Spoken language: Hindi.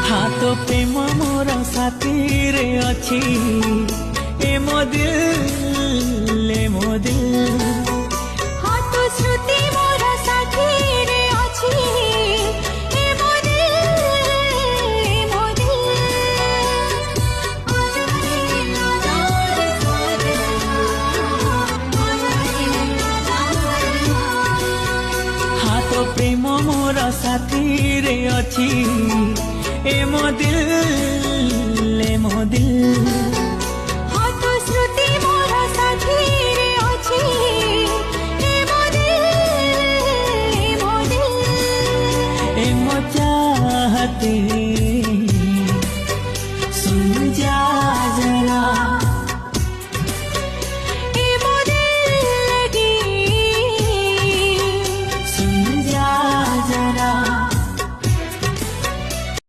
हाँ तो प्रेम मोर साथी रे अच्छी ए मो दिल ए मो दिल। हाँ तो श्रुति मोर साथी रे अच्छी ए मो दिल ए मो दिल। हाँ तो प्रेम मोर साथी रे अच्छी ए मो दिल ए मो दिल।